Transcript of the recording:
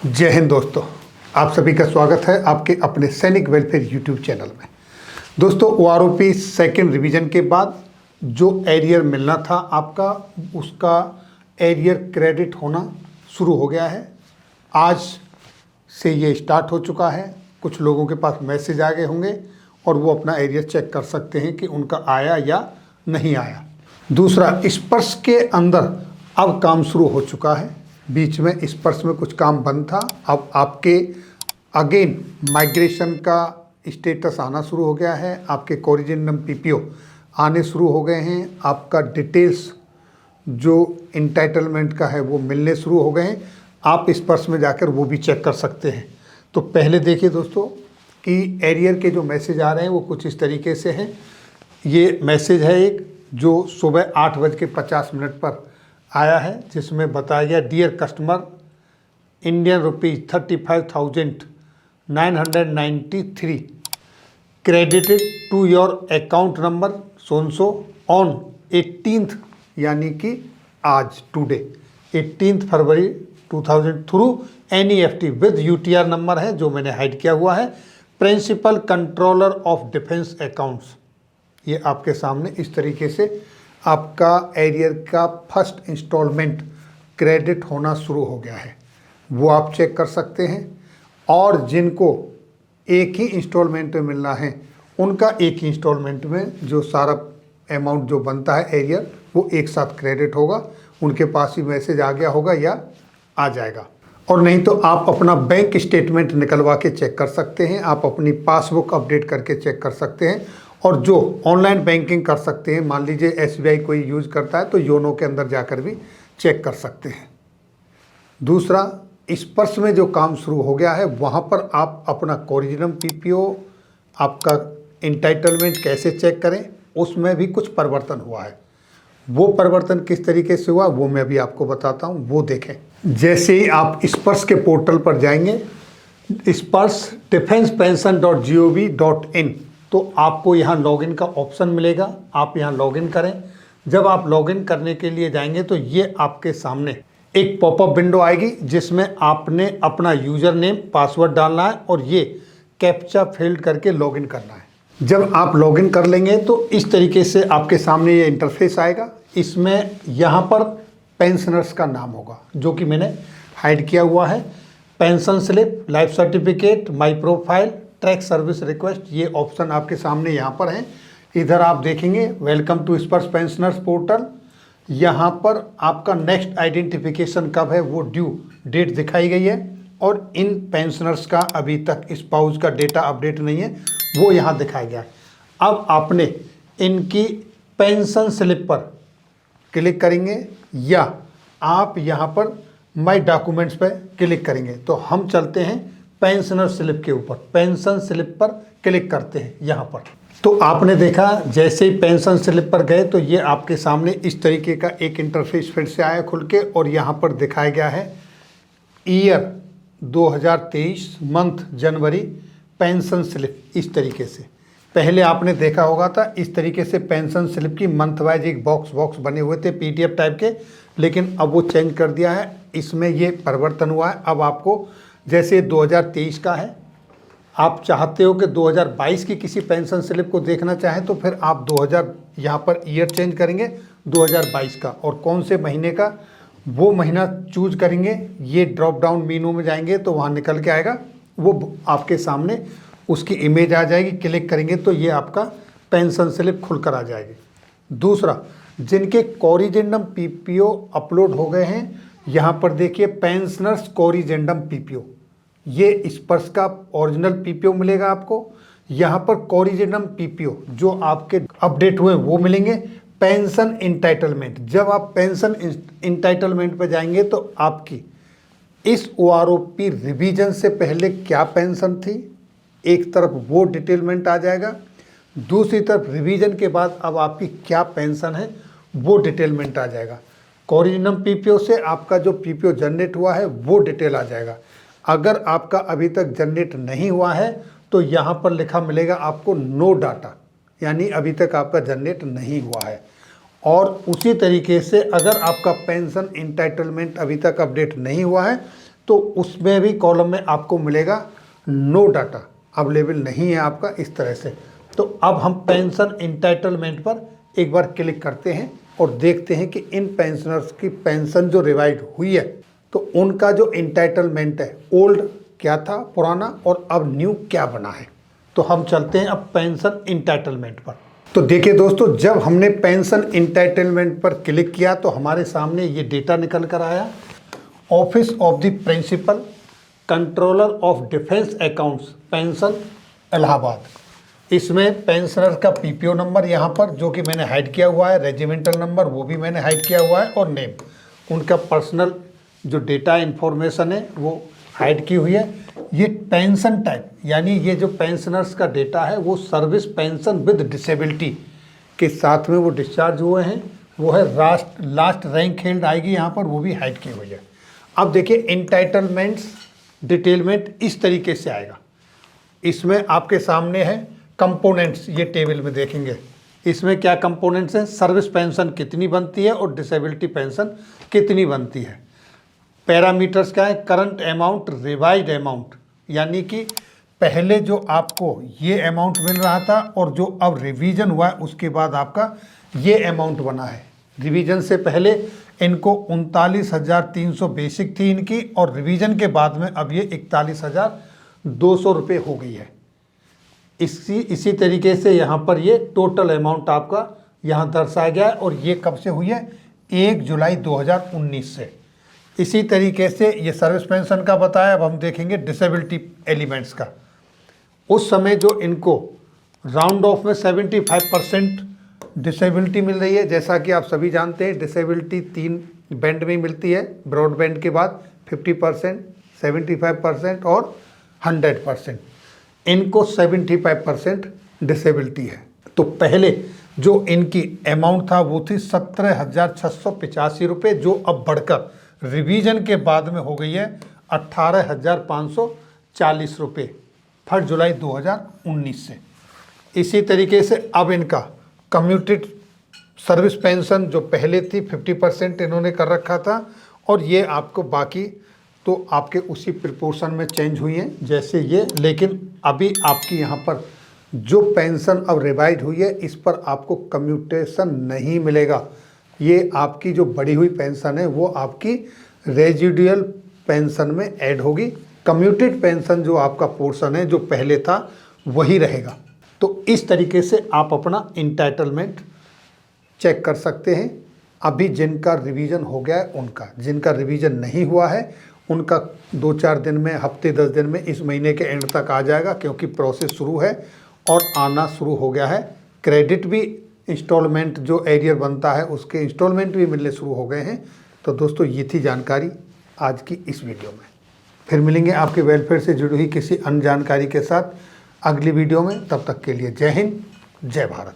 जय हिंद दोस्तों, आप सभी का स्वागत है आपके अपने सैनिक वेलफेयर यूट्यूब चैनल में। दोस्तों, ओआरओपी सेकेंड रिवीजन के बाद जो एरियर मिलना था आपका, उसका एरियर क्रेडिट होना शुरू हो गया है। आज से ये स्टार्ट हो चुका है। कुछ लोगों के पास मैसेज आ गए होंगे और वो अपना एरियर चेक कर सकते हैं कि उनका आया या नहीं आया। दूसरा, स्पर्श के अंदर अब काम शुरू हो चुका है। बीच में स्पर्श में कुछ काम बंद था, अब आपके अगेन माइग्रेशन का स्टेटस आना शुरू हो गया है। आपके कोरिजेंडम पीपीओ आने शुरू हो गए हैं। आपका डिटेल्स जो इंटाइटलमेंट का है वो मिलने शुरू हो गए हैं। आप स्पर्श में जाकर वो भी चेक कर सकते हैं। तो पहले देखिए दोस्तों कि एरियर के जो मैसेज आ रहे हैं वो कुछ इस तरीके से हैं। ये मैसेज है एक जो सुबह 8:50 पर आया है, जिसमें बताया गया, dear customer, Indian rupees 35,993 credited to your account number so and so on 18th, यानी कि आज टुडे 18 फरवरी 2000 through NEFT with UTR number है जो मैंने हाइड किया हुआ है, principal controller of defence accounts. ये आपके सामने इस तरीके से आपका एरियर का फर्स्ट इंस्टॉलमेंट क्रेडिट होना शुरू हो गया है, वो आप चेक कर सकते हैं। और जिनको एक ही इंस्टॉलमेंट में मिलना है, उनका एक ही इंस्टॉलमेंट में जो सारा अमाउंट जो बनता है एरियर, वो एक साथ क्रेडिट होगा। उनके पास ही मैसेज आ गया होगा या आ जाएगा। और नहीं तो आप अपना बैंक स्टेटमेंट निकलवा के चेक कर सकते हैं, आप अपनी पासबुक अपडेट करके चेक कर सकते हैं। और जो ऑनलाइन बैंकिंग कर सकते हैं, मान लीजिए SBI कोई यूज़ करता है तो योनो के अंदर जाकर भी चेक कर सकते हैं। दूसरा, स्पर्श में जो काम शुरू हो गया है वहाँ पर आप अपना कोरिजिनम पीपीओ, आपका इंटाइटलमेंट कैसे चेक करें, उसमें भी कुछ परिवर्तन हुआ है। वो परिवर्तन किस तरीके से हुआ वो मैं भी आपको बताता हूँ, वो देखें। जैसे ही आप स्पर्श के पोर्टल पर जाएंगे, स्पर्श defensepension.gov.in, तो आपको यहाँ लॉगिन का ऑप्शन मिलेगा। आप यहाँ लॉगिन करें। जब आप लॉगिन करने के लिए जाएंगे तो ये आपके सामने एक पॉपअप विंडो आएगी जिसमें आपने अपना यूज़र नेम, पासवर्ड डालना है और ये कैप्चा फिल्ड करके लॉगिन करना है। जब आप लॉगिन कर लेंगे तो इस तरीके से आपके सामने ये इंटरफेस आएगा। इसमें यहाँ पर पेंशनर्स का नाम होगा जो कि मैंने हाइड किया हुआ है। Pension slip, life certificate, my profile, track service request, ये ऑप्शन आपके सामने यहाँ पर हैं। इधर आप देखेंगे वेलकम टू स्पर्श पेंशनर्स पोर्टल। यहाँ पर आपका नेक्स्ट आइडेंटिफिकेशन कब है वो ड्यू डेट दिखाई गई है। और इन पेंशनर्स का अभी तक स्पाउस का डेटा अपडेट नहीं है, वो यहाँ दिखाया गया है। अब आपने इनकी पेंशन स्लिप पर क्लिक करेंगे या आप यहाँ पर माई डॉक्यूमेंट्स पर क्लिक करेंगे। तो हम चलते हैं पेंशनर स्लिप के ऊपर, पेंशन स्लिप पर क्लिक करते हैं यहाँ पर। तो आपने देखा जैसे ही पेंशन स्लिप पर गए तो ये आपके सामने इस तरीके का एक इंटरफेस फिर से आया खुल के, और यहाँ पर दिखाया गया है ईयर 2023 मंथ जनवरी पेंशन स्लिप। इस तरीके से पहले आपने देखा होगा था, इस तरीके से पेंशन स्लिप की मंथ वाइज एक बॉक्स बने हुए थे PDF टाइप के, लेकिन अब वो चेंज कर दिया है। इसमें ये परिवर्तन हुआ है। अब आपको जैसे 2023 का है, आप चाहते हो कि 2022 की किसी पेंशन स्लिप को देखना चाहें तो फिर आप 2000 यहाँ पर ईयर चेंज करेंगे 2022 का, और कौन से महीने का वो महीना चूज करेंगे। ये ड्रॉप डाउन मेनू में जाएंगे तो वहाँ निकल के आएगा, वो आपके सामने उसकी इमेज आ जाएगी। क्लिक करेंगे तो ये आपका पेंशन स्लिप खुलकर आ जाएगी। दूसरा, जिनके कोरिजेंडम पीपीओ अपलोड हो गए हैं, यहाँ पर देखिए पेंशनर्स कोरिजेंडम पीपीओ, ये स्पर्श का ओरिजिनल पीपीओ मिलेगा आपको। यहाँ पर कोरिजेंडम पीपीओ जो आपके अपडेट हुए वो मिलेंगे। पेंशन इंटाइटलमेंट, जब आप पेंशन इंटाइटलमेंट पर जाएंगे तो आपकी इस OROP रिवीजन से पहले क्या पेंशन थी, एक तरफ वो डिटेलमेंट आ जाएगा, दूसरी तरफ रिवीजन के बाद अब आपकी क्या पेंशन है वो डिटेलमेंट आ जाएगा। कोरिजिनम पीपीओ से आपका जो पीपीओ जनरेट हुआ है वो डिटेल आ जाएगा। अगर आपका अभी तक जनरेट नहीं हुआ है तो यहाँ पर लिखा मिलेगा आपको नो डाटा, यानी अभी तक आपका जनरेट नहीं हुआ है। और उसी तरीके से अगर आपका पेंशन इंटाइटलमेंट अभी तक अपडेट नहीं हुआ है तो उसमें भी कॉलम में आपको मिलेगा नो डाटा अवेलेबल नहीं है आपका, इस तरह से। तो अब हम पेंशन इंटाइटलमेंट पर एक बार क्लिक करते हैं और देखते हैं कि इन पेंशनर्स की पेंशन जो रिवाइड हुई है तो उनका जो इंटाइटलमेंट है ओल्ड क्या था पुराना और अब न्यू क्या बना है। तो हम चलते हैं अब पेंशन इंटाइटलमेंट पर। तो देखिए दोस्तों, जब हमने पेंशन इंटाइटलमेंट पर क्लिक किया तो हमारे सामने ये डेटा निकल कर आया। Office of the principal controller of defence accounts pension Allahabad. इसमें पेंशनर का पीपीओ नंबर यहाँ पर जो कि मैंने हाइड किया हुआ है, रेजिमेंटल नंबर वो भी मैंने हाइड किया हुआ है और नेम, उनका पर्सनल जो डेटा इन्फॉर्मेशन है वो हाइड की हुई है। ये पेंशन टाइप यानी ये जो पेंशनर्स का डेटा है वो सर्विस पेंशन विद डिसेबिलिटी के साथ में वो डिस्चार्ज हुए हैं, वो है लास्ट रैंक हेल्ड आएगी यहाँ पर, वो भी हाइड की हुई है। अब देखिए इंटाइटलमेंट्स डिटेलमेंट इस तरीके से आएगा। इसमें आपके सामने है कंपोनेंट्स, ये टेबल में देखेंगे इसमें क्या कंपोनेंट्स हैं, सर्विस पेंशन कितनी बनती है और डिसेबिलिटी पेंशन कितनी बनती है। पैरामीटर्स क्या है, करंट अमाउंट, रिवाइज्ड अमाउंट, यानी कि पहले जो आपको ये अमाउंट मिल रहा था और जो अब रिवीजन हुआ है उसके बाद आपका ये अमाउंट बना है। रिवीजन से पहले इनको 39,300 बेसिक थी इनकी और रिवीजन के बाद में अब ये 41,200 रुपये हो गई है। इसी तरीके से यहाँ पर ये टोटल अमाउंट आपका यहाँ दर्शाया गया है और ये कब से हुई है, 1 जुलाई 2019 से। इसी तरीके से ये सर्विस पेंशन का बताया। अब हम देखेंगे डिसेबिलिटी एलिमेंट्स का। उस समय जो इनको राउंड ऑफ में 75% डिसेबिलिटी मिल रही है, जैसा कि आप सभी जानते हैं डिसेबिलिटी 3 बैंड में मिलती है, ब्रॉड बैंड के बाद 50%, 75% और 100%। इनको 75% डिसेबिलिटी है। तो पहले जो इनकी अमाउंट था वो थी 17,685 रुपये, जो अब बढ़कर रिवीजन के बाद में हो गई है 18,540 रुपये 1 जुलाई 2019 से। इसी तरीके से अब इनका कम्यूटेड सर्विस पेंशन जो पहले थी 50% इन्होंने कर रखा था और ये आपको बाकी तो आपके उसी प्रिपोर्शन में चेंज हुई हैं जैसे ये, लेकिन अभी आपकी यहाँ पर जो पेंशन अब रिवाइज हुई है इस पर आपको कम्यूटेशन नहीं मिलेगा। ये आपकी जो बढ़ी हुई पेंशन है वो आपकी रेजिडुअल पेंशन में ऐड होगी। कम्यूटेड पेंशन जो आपका पोर्शन है जो पहले था वही रहेगा। तो इस तरीके से आप अपना इंटाइटलमेंट चेक कर सकते हैं। अभी जिनका रिवीजन हो गया है उनका, जिनका रिवीजन नहीं हुआ है उनका 2-4 दिन में, हफ्ते 10 दिन में, इस महीने के एंड तक आ जाएगा क्योंकि प्रोसेस शुरू है और आना शुरू हो गया है। क्रेडिट भी इंस्टॉलमेंट जो एरियर बनता है उसके इंस्टॉलमेंट भी मिलने शुरू हो गए हैं। तो दोस्तों ये थी जानकारी आज की इस वीडियो में। फिर मिलेंगे आपके वेलफेयर से जुड़ी हुई किसी अन्य जानकारी के साथ अगली वीडियो में। तब तक के लिए जय हिंद, जय भारत।